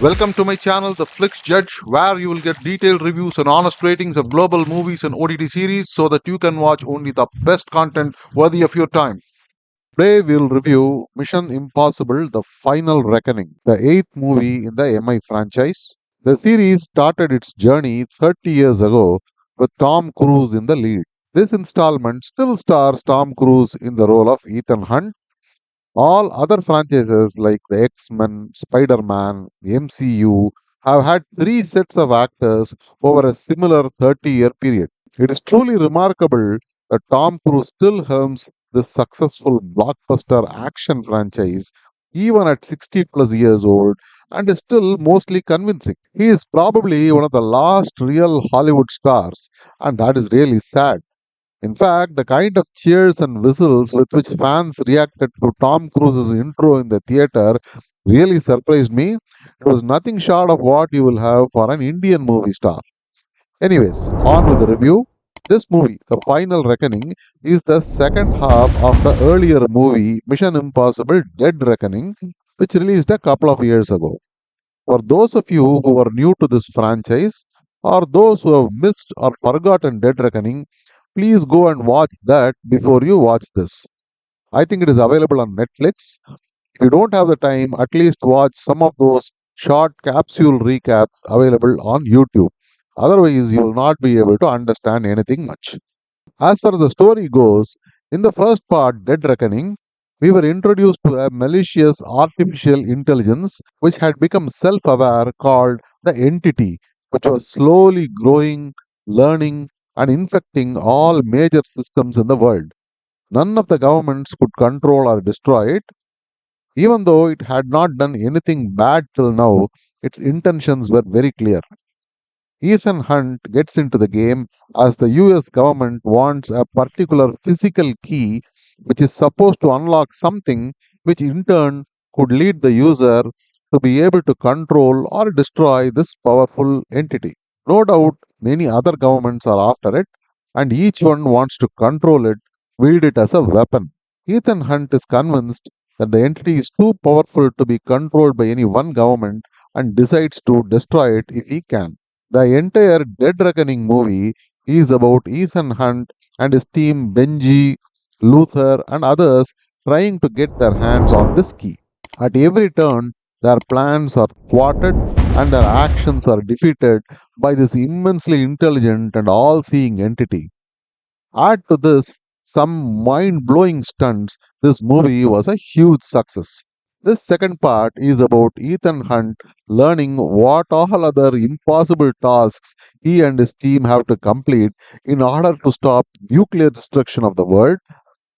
Welcome to my channel, The Flix Judge, where you will get detailed reviews and honest ratings of global movies and OTT series so that you can watch only the best content worthy of your time. Today we'll review Mission Impossible The Final Reckoning, the eighth movie in the MI franchise. The series started its journey 30 years ago with Tom Cruise in the lead. This installment still stars Tom Cruise in the role of Ethan Hunt. All other franchises like the X-Men, Spider-Man, the MCU have had three sets of actors over a similar 30-year period. It is truly remarkable that Tom Cruise still helms this successful blockbuster action franchise even at 60 plus years old and is still mostly convincing. He is probably one of the last real Hollywood stars, and that is really sad. In fact, the kind of cheers and whistles with which fans reacted to Tom Cruise's intro in the theater really surprised me. It was nothing short of what you will have for an Indian movie star. Anyways, on with the review. This movie, The Final Reckoning, is the second half of the earlier movie Mission Impossible Dead Reckoning, which released a couple of years ago. For those of you who are new to this franchise, or those who have missed or forgotten Dead Reckoning, please go and watch that before you watch this. I think it is available on Netflix. If you don't have the time, at least watch some of those short capsule recaps available on YouTube. Otherwise, you will not be able to understand anything much. As far as the story goes, in the first part, Dead Reckoning, we were introduced to a malicious artificial intelligence which had become self aware called the Entity, which was slowly growing, learning, and infecting all major systems in the world. None of the governments could control or destroy it. Even though it had not done anything bad till now, its intentions were very clear. Ethan Hunt gets into the game as the US government wants a particular physical key which is supposed to unlock something which in turn could lead the user to be able to control or destroy this powerful entity. No doubt many other governments are after it and each one wants to control it, wield it as a weapon. Ethan Hunt is convinced that the entity is too powerful to be controlled by any one government and decides to destroy it if he can. The entire Dead Reckoning movie is about Ethan Hunt and his team Benji, Luther, and others trying to get their hands on this key. At every turn, their plans are thwarted and their actions are defeated by this immensely intelligent and all seeing entity. Add to this some mind blowing stunts, this movie was a huge success. This second part is about Ethan Hunt learning what all other impossible tasks he and his team have to complete in order to stop nuclear destruction of the world.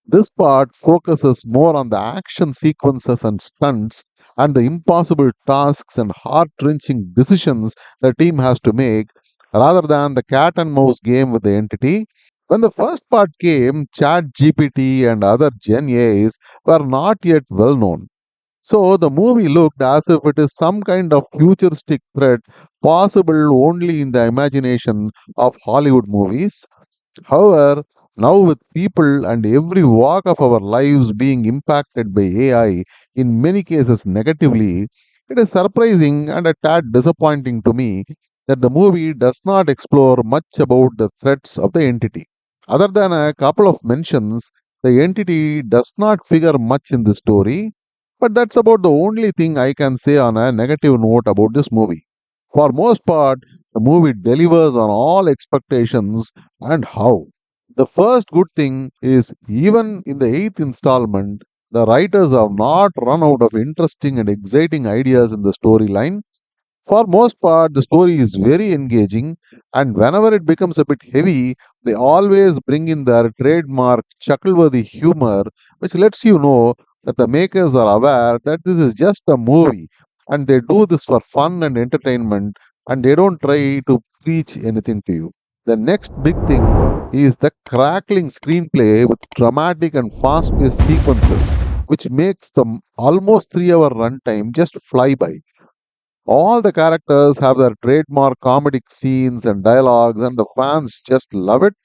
This part focuses more on the action sequences and stunts and the impossible tasks and heart wrenching decisions the team has to make rather than the cat and mouse game with the entity. When the first part came, ChatGPT and other Gen AIs were not yet well known. So the movie looked as if it is some kind of futuristic threat possible only in the imagination of Hollywood movies. However, now with people and every walk of our lives being impacted by AI, in many cases negatively, it is surprising and a tad disappointing to me that the movie does not explore much about the threats of the entity. Other than a couple of mentions, the entity does not figure much in the story, but that's about the only thing I can say on a negative note about this movie. For most part, the movie delivers on all expectations and how. The first good thing is even in the eighth installment, the writers have not run out of interesting and exciting ideas in the storyline. For most part, the story is very engaging, and whenever it becomes a bit heavy, they always bring in their trademark chuckleworthy humor, which lets you know that the makers are aware that this is just a movie and they do this for fun and entertainment and they don't try to preach anything to you. The next big thing is the crackling screenplay with dramatic and fast paced sequences, which makes the almost 3 hour runtime just fly by. All the characters have their trademark comedic scenes and dialogues, and the fans just love it.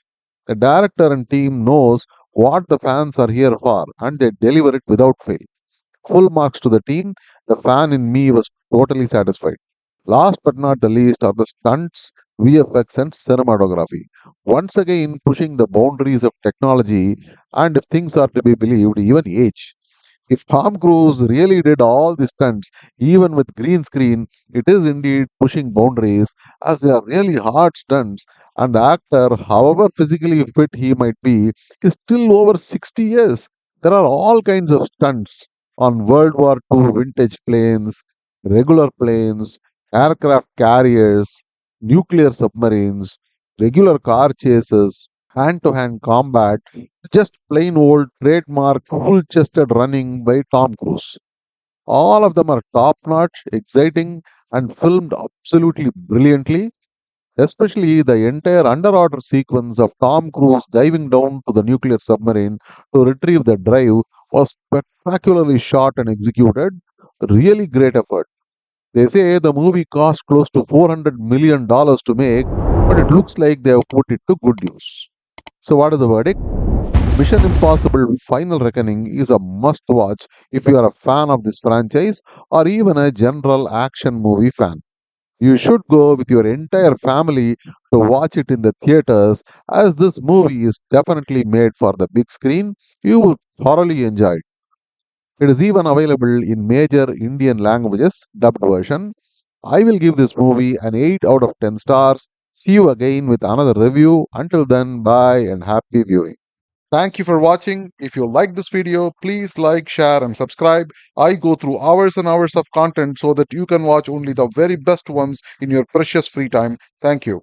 The director and team knows what the fans are here for, and they deliver it without fail. Full marks to the team. The fan in me was totally satisfied. Last but not the least are the stunts, VFX, and cinematography. Once again, pushing the boundaries of technology, and if things are to be believed, even age. If Tom Cruise really did all the stunts, even with green screen, it is indeed pushing boundaries as they are really hard stunts. And the actor, however physically fit he might be, is still over 60 years. There are all kinds of stunts on World War II vintage planes, regular planes, aircraft carriers, nuclear submarines, regular car chases, hand to hand combat, just plain old trademark full chested running by Tom Cruise. All of them are top notch, exciting, and filmed absolutely brilliantly. Especially the entire underwater sequence of Tom Cruise diving down to the nuclear submarine to retrieve the drive was spectacularly shot and executed. Really great effort. They say the movie cost close to $400 million to make, but it looks like they have put it to good use. So, what is the verdict? Mission Impossible Final Reckoning is a must watch if you are a fan of this franchise or even a general action movie fan. You should go with your entire family to watch it in the theaters as this movie is definitely made for the big screen. You will thoroughly enjoy it. It is even available in major Indian languages, dubbed version. I will give this movie an 8 out of 10 stars. See you again with another review. Until then, bye and happy viewing. Thank you for watching. If you like this video, please like, share, and subscribe. I go through hours and hours of content so that you can watch only the very best ones in your precious free time. Thank you.